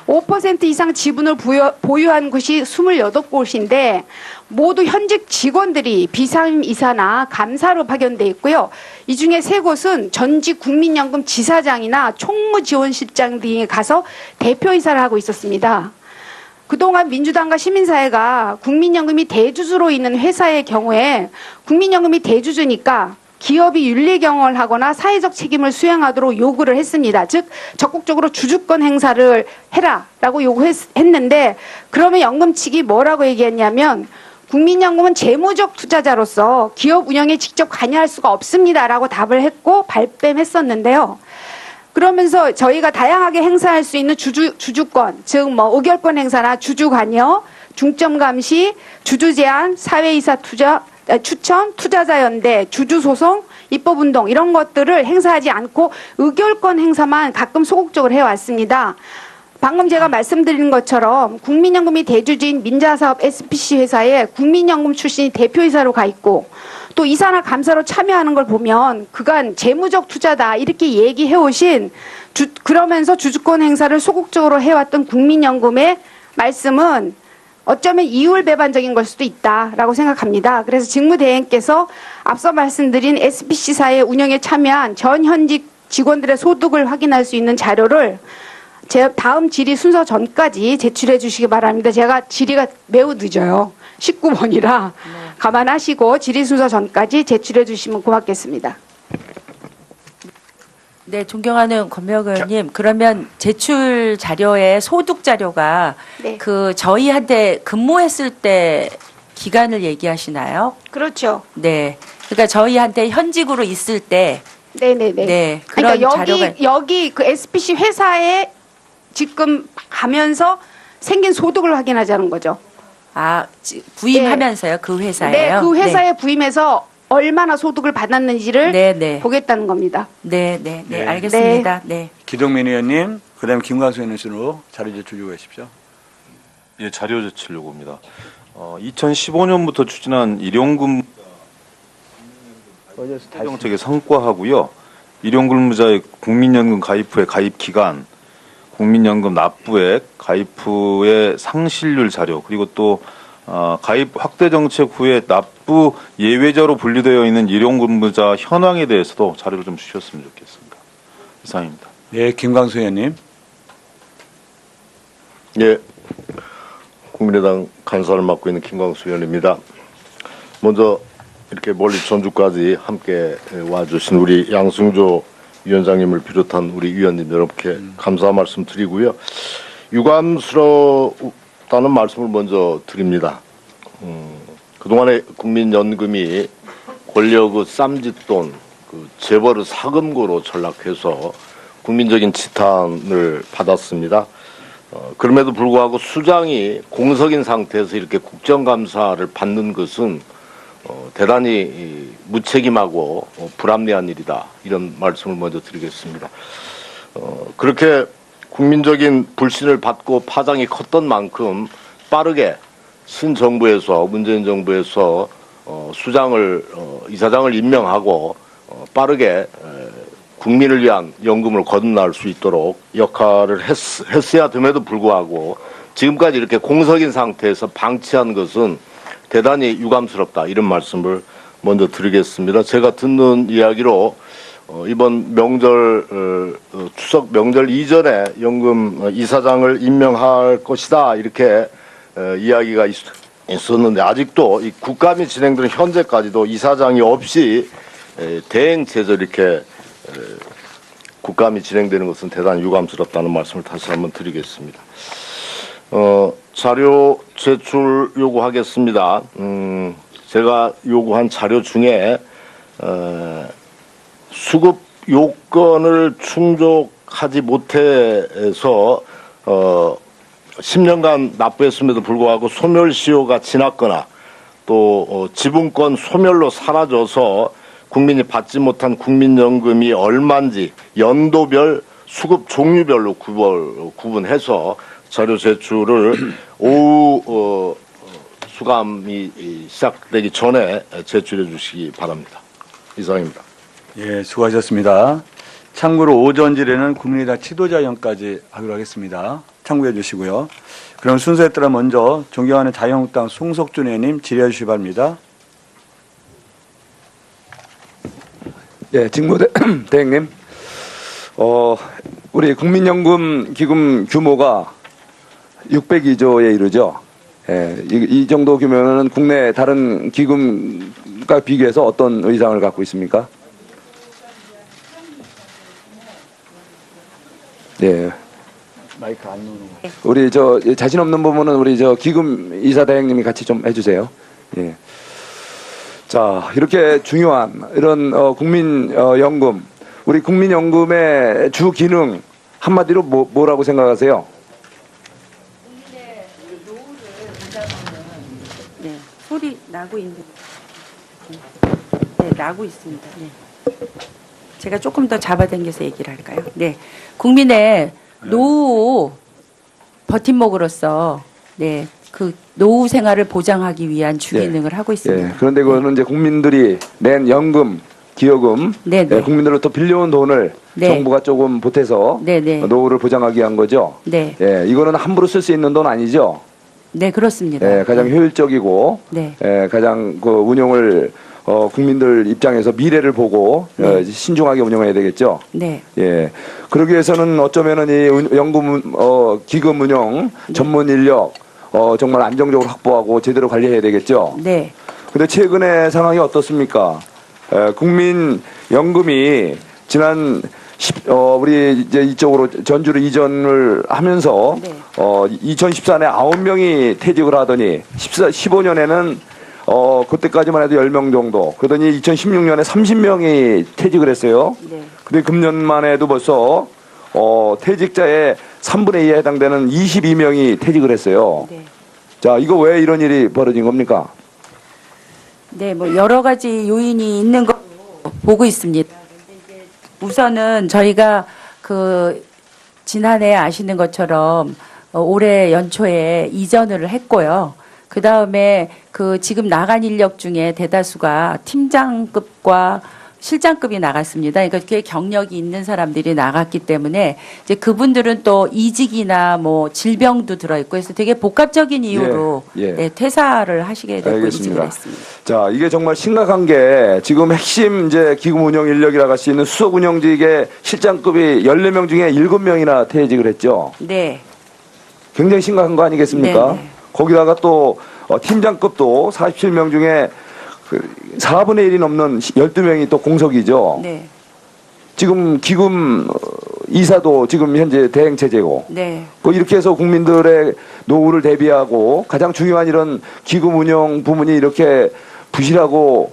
5% 이상 지분을 보유한 곳이 28곳인데 모두 현직 직원들이 비상이사나 감사로 파견돼 있고요. 이 중에 3곳은 전직 국민연금 지사장이나 총무지원실장 등에 가서 대표이사를 하고 있었습니다. 그동안 민주당과 시민사회가 국민연금이 대주주로 있는 회사의 경우에 국민연금이 대주주니까 기업이 윤리경영을 하거나 사회적 책임을 수행하도록 요구를 했습니다. 즉 적극적으로 주주권 행사를 해라라고 요구했는데 그러면 연금 측이 뭐라고 얘기했냐면 국민연금은 재무적 투자자로서 기업 운영에 직접 관여할 수가 없습니다라고 답을 했고 발뺌했었는데요. 그러면서 저희가 다양하게 행사할 수 있는 주주권, 즉 뭐 의결권 행사나 주주 관여, 중점 감시, 주주 제한, 사회이사 추천, 투자자 연대, 주주 소송, 입법 운동 이런 것들을 행사하지 않고 의결권 행사만 가끔 소극적으로 해왔습니다. 방금 제가 말씀드린 것처럼 국민연금이 대주주인 민자사업 SPC 회사에 국민연금 출신이 대표이사로 가 있고 또 이사나 감사로 참여하는 걸 보면 그간 재무적 투자다 이렇게 얘기해 오신 그러면서 주주권 행사를 소극적으로 해왔던 국민연금의 말씀은 어쩌면 이율배반적인 걸 수도 있다라고 생각합니다. 그래서 직무대행께서 앞서 말씀드린 SPC사의 운영에 참여한 전 현직 직원들의 소득을 확인할 수 있는 자료를 제 다음 질의 순서 전까지 제출해 주시기 바랍니다. 제가 질의가 매우 늦어요. 19번이라 감안하시고 질의 순서 전까지 제출해 주시면 고맙겠습니다. 네, 존경하는 권명호 의원님, 그러면 제출 자료에 소득 자료가 네. 그 저희한테 근무했을 때 기간을 얘기하시나요? 그렇죠. 네, 그러니까 저희한테 현직으로 있을 때, 네네네. 네, 그런 그러니까 자료가 여기 그 SPC 회사에 지금 가면서 생긴 소득을 확인하자는 거죠. 부임하면서요, 그 회사예요. 네, 그 회사에 부임해서 얼마나 소득을 받았는지를 네. 보겠다는 겁니다. 네, 네. 알겠습니다. 네. 기동민 의원님, 그다음에 김광수 의원으로 자료 제출 요구하십시오. 예, 자료 제출 요구입니다. 2015년부터 추진한 일용근무자 정책의 성과하고요. 일용근무자의 국민연금 가입 후의 가입 기간, 국민연금 납부액, 가입 후의 상실률 자료, 그리고 또 가입 확대 정책 후에 납부 예외자로 분류되어 있는 일용근무자 현황에 대해서도 자료를 좀 주셨으면 좋겠습니다. 이상입니다. 네, 김광수 의원님. 예, 국민의당 간사를 맡고 있는 김광수 의원입니다. 먼저 이렇게 멀리 전주까지 함께 와주신 우리 양승조 위원장님을 비롯한 우리 위원님 여러분께 감사 말씀 드리고요. 유감스럽다는 말씀을 먼저 드립니다. 그동안에 국민연금이 권력의 쌈짓돈, 그 재벌의 사금고로 전락해서 국민적인 지탄을 받았습니다. 그럼에도 불구하고 수장이 공석인 상태에서 이렇게 국정감사를 받는 것은 대단히 무책임하고 불합리한 일이다. 이런 말씀을 먼저 드리겠습니다. 그렇게 국민적인 불신을 받고 파장이 컸던 만큼 빠르게 신정부에서 문재인 정부에서 수장을 이사장을 임명하고 빠르게 국민을 위한 연금을 거듭날 수 있도록 역할을 했어야 됨에도 불구하고 지금까지 이렇게 공석인 상태에서 방치한 것은 대단히 유감스럽다 이런 말씀을 먼저 드리겠습니다. 제가 듣는 이야기로 이번 명절 추석 명절 이전에 연금 이사장을 임명할 것이다 이렇게 이야기가 있었는데 아직도 이 국감이 진행되는 현재까지도 이사장이 없이 대행체제 이렇게 국감이 진행되는 것은 대단히 유감스럽다는 말씀을 다시 한번 드리겠습니다. 자료 제출 요구하겠습니다. 제가 요구한 자료 중에 수급 요건을 충족하지 못해서 10년간 납부했음에도 불구하고 소멸시효가 지났거나 또 지분권 소멸로 사라져서 국민이 받지 못한 국민연금이 얼마인지 연도별 수급 종류별로 구분해서 자료 제출을 오후 수감이 시작되기 전에 제출해 주시기 바랍니다. 이상입니다. 예, 수고하셨습니다. 참고로 오전 질의는 국민의당 지도자연까지 하기로 하겠습니다. 참고해 주시고요. 그럼 순서에 따라 먼저 존경하는 자유한국당 송석준 의원님 질의해 주시기 바랍니다. 예, 직무대행님, 우리 국민연금 기금 규모가 602조에 이르죠. 예, 이 정도 규모는 국내 다른 기금과 비교해서 어떤 의상을 갖고 있습니까? 예. 마이크 안 누르는 거. 우리 자신 없는 부분은 우리 기금 이사 대행님이 같이 좀 해주세요. 예. 자, 이렇게 중요한 이런 국민연금, 우리 국민연금의 주 기능 한마디로 뭐라고 생각하세요? 네, 소리 나고 있는. 네, 나고 있습니다. 네. 제가 조금 더 잡아당겨서 얘기를 할까요? 네, 국민의 노후 버팀목으로서 네, 그 노후 생활을 보장하기 위한 주기능을 하고 있습니다. 예, 그런데 그거는 이제 국민들이 낸 연금, 기여금, 네, 네. 국민들로부터 빌려온 돈을 네. 정부가 조금 보태서 네, 네. 노후를 보장하기 위한 거죠. 네, 예, 이거는 함부로 쓸 수 있는 돈 아니죠. 네, 그렇습니다. 예, 가장 효율적이고 네. 가장 그 운용을 국민들 입장에서 미래를 보고 네. 신중하게 운영해야 되겠죠. 네, 예. 그러기 위해서는 어쩌면은 이 연금 기금 운영 전문 인력 정말 안정적으로 확보하고 제대로 관리해야 되겠죠. 네, 근데 최근에 상황이 어떻습니까? 국민연금이 지난 우리 이제 이쪽으로 전주로 이전을 하면서 네. 2014년에 9명이 퇴직을 하더니 15년에는 그때까지만 해도 10명 정도. 그러더니 2016년에 30명이 퇴직을 했어요. 네. 근데 금년만 해도 벌써 퇴직자의 3분의 2에 해당되는 22명이 퇴직을 했어요. 네. 자, 이거 왜 이런 일이 벌어진 겁니까? 네, 뭐 여러 가지 요인이 있는 거 보고 있습니다. 우선은 저희가 그 지난해 아시는 것처럼 올해 연초에 이전을 했고요. 그 다음에 그 지금 나간 인력 중에 대다수가 팀장급과 실장급이 나갔습니다. 그러니까 꽤 경력이 있는 사람들이 나갔기 때문에 이제 그분들은 또 이직이나 뭐 질병도 들어있고 해서 되게 복합적인 이유로 예. 네, 퇴사를 하시게 되고 알겠습니다. 이직을 했습니다. 자, 이게 정말 심각한 게 지금 핵심 이제 기금 운영 인력이라고 할 수 있는 수석 운영직의 실장급이 14명 중에 7명이나 퇴직을 했죠. 네. 굉장히 심각한 거 아니겠습니까? 네, 네. 거기다가 또 팀장급도 47명 중에 4분의 1이 넘는 12명이 또 공석이죠. 네. 지금 기금 이사도 지금 현재 대행 체제고. 네. 뭐 이렇게 해서 국민들의 노후를 대비하고 가장 중요한 이런 기금 운영 부문이 이렇게 부실하고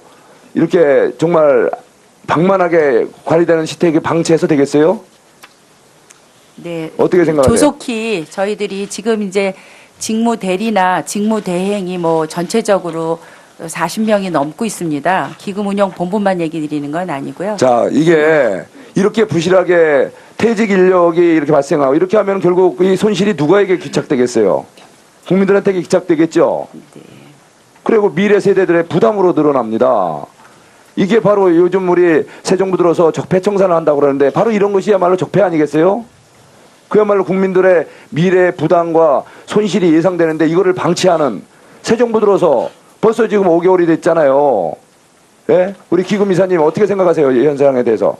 이렇게 정말 방만하게 관리되는 시스템이 방치해서 되겠어요? 네. 어떻게 생각하세요? 조속히 저희들이 지금 이제 직무 대리나 직무 대행이 뭐 전체적으로 40명이 넘고 있습니다. 기금 운영 본부만 얘기 드리는 건 아니고요. 자, 이게 이렇게 부실하게 퇴직 인력이 이렇게 발생하고 이렇게 하면 결국 이 손실이 누구에게 귀착되겠어요? 국민들한테 귀착되겠죠? 그리고 미래 세대들의 부담으로 늘어납니다. 이게 바로 요즘 우리 새 정부 들어서 적폐 청산을 한다고 그러는데 바로 이런 것이야말로 적폐 아니겠어요? 그야말로 국민들의 미래 부담과 손실이 예상되는데 이거를 방치하는 새 정부 들어서 벌써 지금 5개월이 됐잖아요. 예? 우리 기금 이사님 어떻게 생각하세요? 이 현상에 대해서?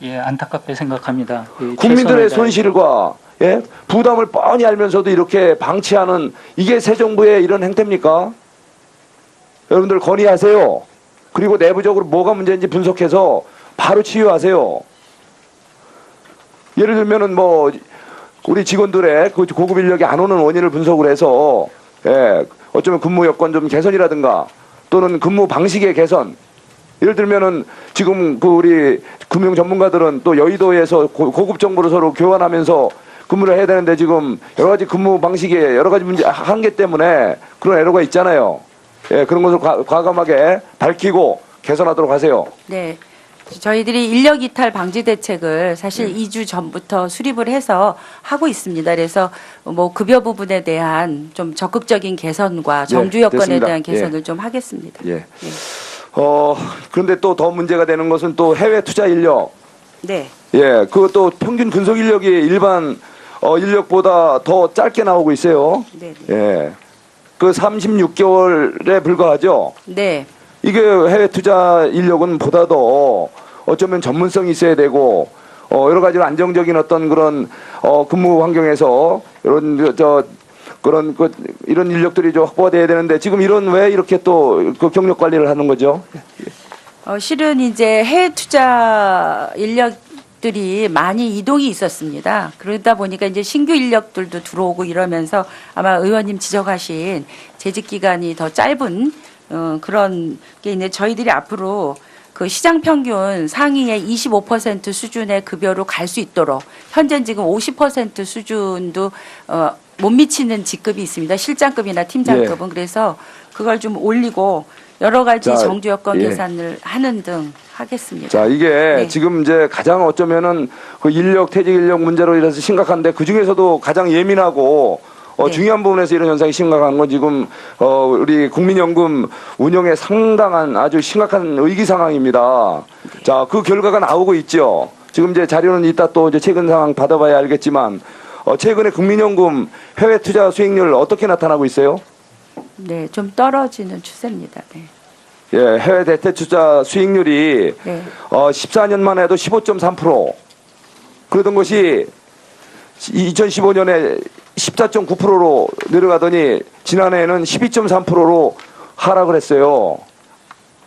예, 안타깝게 생각합니다. 국민들의 손실과 예? 부담을 뻔히 알면서도 이렇게 방치하는 이게 새 정부의 이런 행태입니까? 여러분들 건의하세요. 그리고 내부적으로 뭐가 문제인지 분석해서 바로 치유하세요. 예를 들면은 뭐 우리 직원들의 그 고급 인력이 안 오는 원인을 분석을 해서 예, 어쩌면 근무 여건 좀 개선이라든가 또는 근무 방식의 개선. 예를 들면은 지금 그 우리 금융 전문가들은 또 여의도에서 고급 정보를 서로 교환하면서 근무를 해야 되는데 지금 여러 가지 근무 방식에 여러 가지 문제 한계 때문에 그런 애로가 있잖아요. 예, 그런 것을 과감하게 밝히고 개선하도록 하세요. 네. 저희들이 인력 이탈 방지 대책을 사실 2주 전부터 수립을 해서 하고 있습니다. 그래서 뭐 급여 부분에 대한 좀 적극적인 개선과 정주 여건에 됐습니다. 대한 개선을 좀 하겠습니다. 예. 네. 그런데 또 더 문제가 되는 것은 또 해외 투자 인력. 네. 예, 그것도 평균 근속 인력이 일반 인력보다 더 짧게 나오고 있어요. 네. 예, 그 36개월에 불과하죠. 네. 이게 해외 투자 인력은 보다도 어쩌면 전문성이 있어야 되고 여러 가지로 안정적인 어떤 그런 근무 환경에서 이런 인력들이 좀 확보가 돼야 되는데 지금 왜 이렇게 또 그 경력 관리를 하는 거죠? 실은 이제 해외 투자 인력들이 많이 이동이 있었습니다. 그러다 보니까 이제 신규 인력들도 들어오고 이러면서 아마 의원님 지적하신 재직 기간이 더 짧은 그런 게 있는데 저희들이 앞으로 그 시장 평균 상위의 25% 수준의 급여로 갈 수 있도록 현재 지금 50% 수준도 못 미치는 직급이 있습니다. 실장급이나 팀장급은 그래서 그걸 좀 올리고 여러 가지 자, 정규 여건 예. 계산을 하는 등 하겠습니다. 자, 이게 네. 지금 이제 가장 어쩌면은 그 퇴직 인력 문제로 인해서 심각한데 그 중에서도 가장 예민하고 네. 중요한 부분에서 이런 현상이 심각한 건 지금 우리 국민연금 운영에 상당한 아주 심각한 위기 상황입니다. 자, 그 결과가 나오고 있죠. 지금 이제 자료는 이따 또 이제 최근 상황 받아봐야 알겠지만 최근에 국민연금 해외 투자 수익률 어떻게 나타나고 있어요? 네, 좀 떨어지는 추세입니다. 네. 예, 해외 대체 투자 수익률이 네. 14년만 해도 15.3%. 그러던 것이 2015년에 14.9%로 내려가더니 지난해에는 12.3%로 하락을 했어요.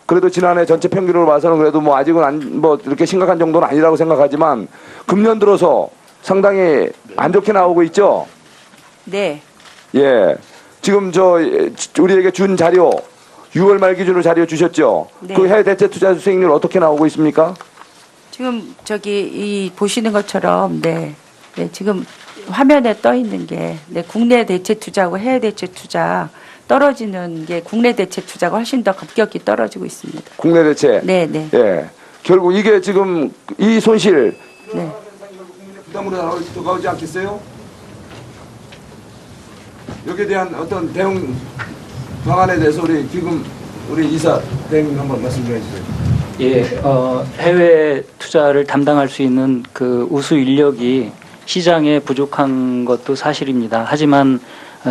그래도 지난해 전체 평균으로 봐서는 그래도 뭐 아직은 이렇게 심각한 정도는 아니라고 생각하지만 금년 들어서 상당히 안 좋게 나오고 있죠. 네. 예. 지금 우리에게 준 자료 6월 말 기준으로 자료 주셨죠. 네. 그 해외 대체 투자 수익률 어떻게 나오고 있습니까? 지금 이 보시는 것처럼 네 지금 화면에 떠 있는 게 국내 대체 투자하고 해외 대체 투자 떨어지는 게 국내 대체 투자가 훨씬 더 급격히 떨어지고 있습니다. 국내 대체. 네, 네. 예. 결국 이게 지금 이 손실 네. 부담으로 나오지 않겠어요? 여기에 대한 어떤 대응 방안에 대해서 우리 이사 대행님 한번 말씀 좀 해주세요. 예, 해외 투자를 담당할 수 있는 그 우수 인력이 시장에 부족한 것도 사실입니다. 하지만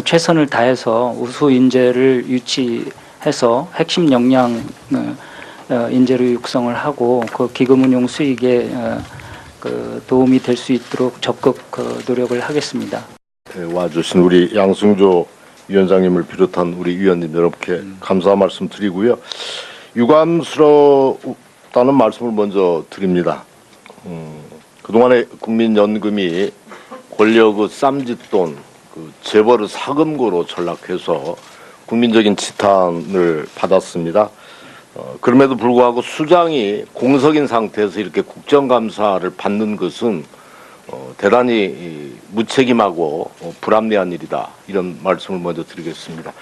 최선을 다해서 우수 인재를 유치해서 핵심 역량 인재를 육성을 하고 그 기금 운용 수익에 그 도움이 될 수 있도록 적극 노력을 하겠습니다. 와주신 우리 양승조 위원장님을 비롯한 우리 위원님 여러분께 감사 말씀 드리고요. 유감스럽다는 말씀을 먼저 드립니다. 그동안에 국민연금이 권력의 쌈짓돈, 재벌의 사금고로 전락해서 국민적인 지탄을 받았습니다. 그럼에도 불구하고 수장이 공석인 상태에서 이렇게 국정감사를 받는 것은 대단히 무책임하고 불합리한 일이다. 이런 말씀을 먼저 드리겠습니다.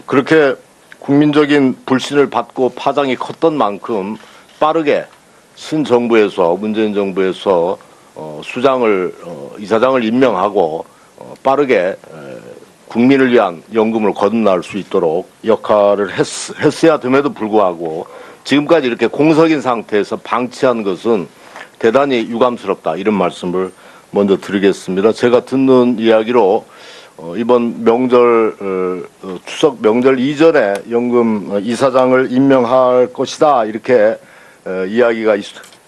그렇게 국민적인 불신을 받고 파장이 컸던 만큼 빠르게 신정부에서 문재인 정부에서 수장을 이사장을 임명하고 빠르게 국민을 위한 연금을 거듭날 수 있도록 역할을 했어야 됨에도 불구하고 지금까지 이렇게 공석인 상태에서 방치한 것은 대단히 유감스럽다 이런 말씀을 먼저 드리겠습니다. 제가 듣는 이야기로 이번 명절 추석 명절 이전에 연금 이사장을 임명할 것이다 이렇게 이야기가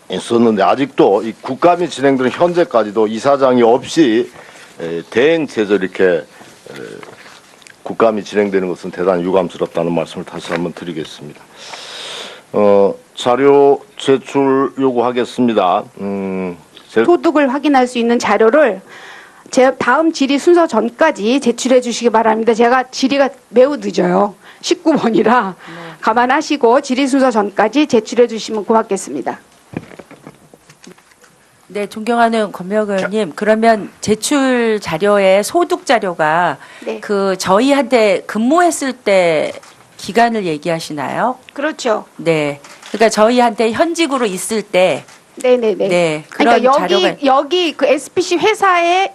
있었는데 아직도 이 국감이 진행되는 현재까지도 이사장이 없이 대행 체제 이렇게 국감이 진행되는 것은 대단히 유감스럽다는 말씀을 다시 한번 드리겠습니다. 자료 제출 요구하겠습니다. 소득을 확인할 수 있는 자료를 제 다음 질의 순서 전까지 제출해 주시기 바랍니다. 제가 질의가 매우 늦어요. 19번이라 감안하시고 질의 순서 전까지 제출해 주시면 고맙겠습니다. 네, 존경하는 권명호 의원님, 그러면 제출 자료에 소득 자료가 네. 저희한테 근무했을 때 기간을 얘기하시나요? 그렇죠. 네. 그러니까 저희한테 현직으로 있을 때 네네네. 네, 그런 그러니까 자료가 여기 그 SPC 회사에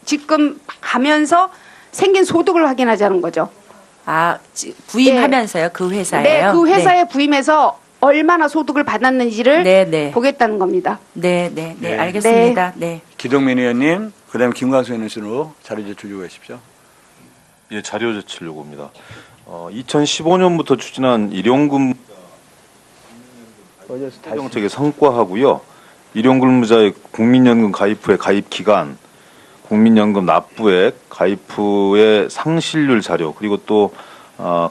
지금 가면서 생긴 소득을 확인하자는 거죠. 부임하면서요, 그 회사에요. 네, 그 회사에 부임해서 얼마나 소득을 받았는지를 네. 보겠다는 겁니다. 네. 네. 알겠습니다. 네. 기동민 의원님, 그다음에 김광수 의원으로 자료 제출 요구하십시오. 예, 자료 제출 요구입니다. 2015년부터 추진한 일용근 정책의 성과하고요. 일용근무자의 국민연금 가입 후의 가입 기간, 국민연금 납부액, 가입 후의 상실률 자료, 그리고 또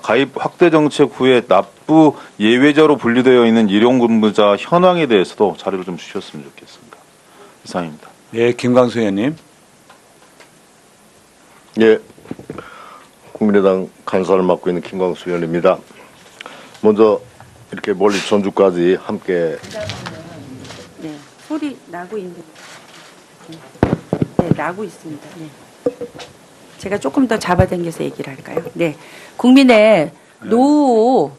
가입 확대 정책 후에 납부 예외자로 분류되어 있는 일용근무자 현황에 대해서도 자료를 좀 주셨으면 좋겠습니다. 이상입니다. 네, 김광수 의원님. 예, 국민의당 간사를 맡고 있는 김광수 의원입니다. 먼저 이렇게 멀리 전주까지 함께 네. 소리 나고 있는. 네, 나고 있습니다. 네. 제가 조금 더 잡아당겨서 얘기를 할까요? 네. 국민의 노후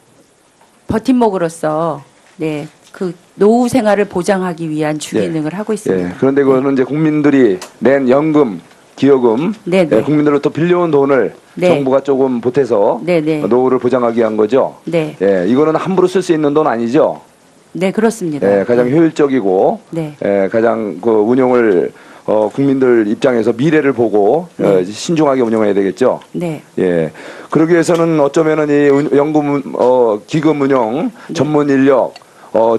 버팀목으로서 네, 그 노후 생활을 보장하기 위한 주기능을 하고 있습니다. 예, 그런데 그거는 이제 국민들이 낸 연금, 기여금, 네. 국민들로부터 빌려온 돈을 네. 정부가 조금 보태서 네. 노후를 보장하기 위한 거죠. 네. 예, 이거는 함부로 쓸 수 있는 돈 아니죠. 네, 그렇습니다. 예, 가장 효율적이고 네. 가장 그 운용을 국민들 입장에서 미래를 보고 신중하게 운영해야 되겠죠. 네. 예. 그러기 위해서는 어쩌면은 이 연금 기금 운영 전문 인력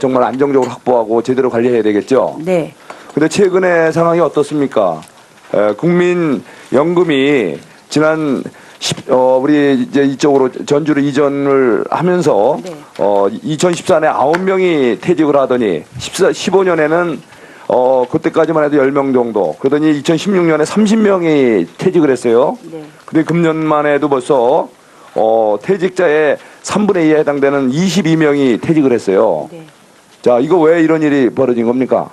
정말 안정적으로 확보하고 제대로 관리해야 되겠죠. 네. 근데 최근의 상황이 어떻습니까? 국민 연금이 지난 우리 이제 이쪽으로 전주로 이전을 하면서 네. 2014년에 9명이 퇴직을 하더니 15년에는 그때까지만 해도 10명 정도. 그러더니 2016년에 30명이 퇴직을 했어요. 네. 근데 금년만 해도 벌써 퇴직자의 3분의 2에 해당되는 22명이 퇴직을 했어요. 네. 자, 이거 왜 이런 일이 벌어진 겁니까?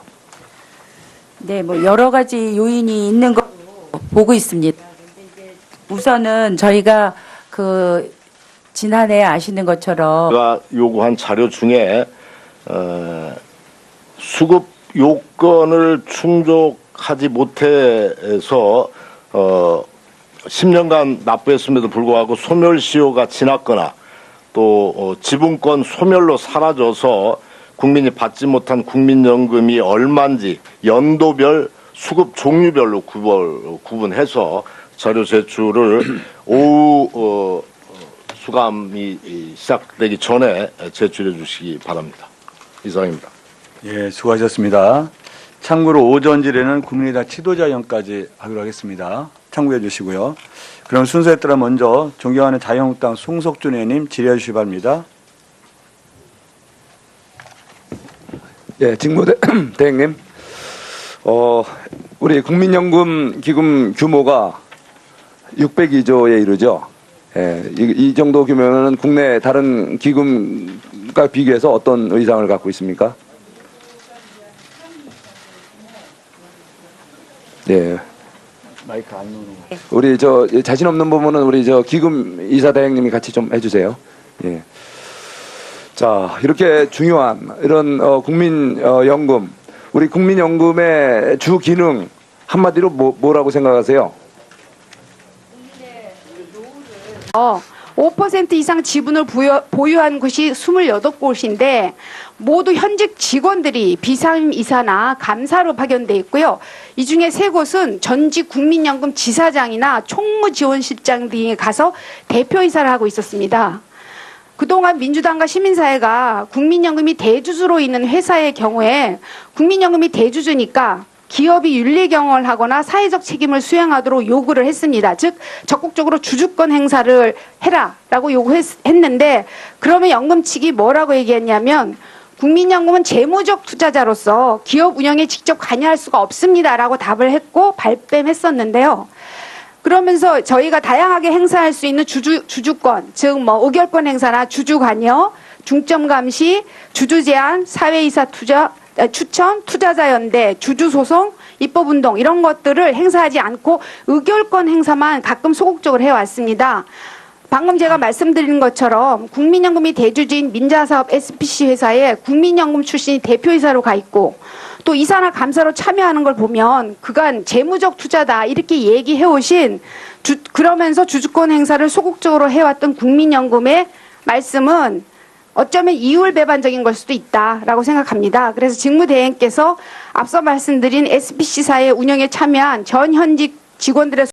네, 뭐 여러 가지 요인이 있는 거 보고 있습니다. 우선은 저희가 그 지난해 아시는 것처럼 제가 요구한 자료 중에 수급 요건을 충족하지 못해서 10년간 납부했음에도 불구하고 소멸시효가 지났거나 또 지분권 소멸로 사라져서 국민이 받지 못한 국민연금이 얼마인지 연도별 수급 종류별로 구분해서 자료 제출을 오후 수감이 시작되기 전에 제출해 주시기 바랍니다. 이상입니다. 예, 수고하셨습니다. 참고로 오전 질의는 국민의당 지도자연까지 하기로 하겠습니다. 참고해 주시고요. 그럼 순서에 따라 먼저 존경하는 자유한국당 송석준 의원님 질의해 주시기 바랍니다. 예, 직무대행님. 우리 국민연금 기금 규모가 602조에 이르죠. 예, 이 정도 규모는 국내 다른 기금과 비교해서 어떤 의상을 갖고 있습니까? 네. 마이크 안 누르고. 우리 자신 없는 부분은 우리 기금 이사 대행님이 같이 좀 해주세요. 예. 자, 이렇게 중요한 이런 국민연금, 우리 국민연금의 주 기능 한마디로 뭐라고 생각하세요? 5% 이상 지분을 보유한 곳이 28곳인데 모두 현직 직원들이 비상임 이사나 감사로 파견돼 있고요. 이 중에 3곳은 전직 국민연금 지사장이나 총무지원실장 등이 가서 대표이사를 하고 있었습니다. 그동안 민주당과 시민사회가 국민연금이 대주주로 있는 회사의 경우에 국민연금이 대주주니까 기업이 윤리 경영을 하거나 사회적 책임을 수행하도록 요구를 했습니다. 즉 적극적으로 주주권 행사를 해라라고 요구했는데 그러면 연금 측이 뭐라고 얘기했냐면 국민연금은 재무적 투자자로서 기업 운영에 직접 관여할 수가 없습니다라고 답을 했고 발뺌했었는데요. 그러면서 저희가 다양하게 행사할 수 있는 주주권, 즉 의결권 행사나 주주 관여, 중점 감시, 주주 제한, 사회이사 추천, 투자자 연대, 주주 소송, 입법 운동 이런 것들을 행사하지 않고 의결권 행사만 가끔 소극적으로 해왔습니다. 방금 제가 말씀드린 것처럼 국민연금이 대주주인 민자사업 SPC 회사에 국민연금 출신이 대표이사로 가 있고 또 이사나 감사로 참여하는 걸 보면 그간 재무적 투자다 이렇게 얘기해 오신 그러면서 주주권 행사를 소극적으로 해왔던 국민연금의 말씀은 어쩌면 이율배반적인 걸 수도 있다라고 생각합니다. 그래서 직무대행께서 앞서 말씀드린 SPC사의 운영에 참여한 전 현직 직원들의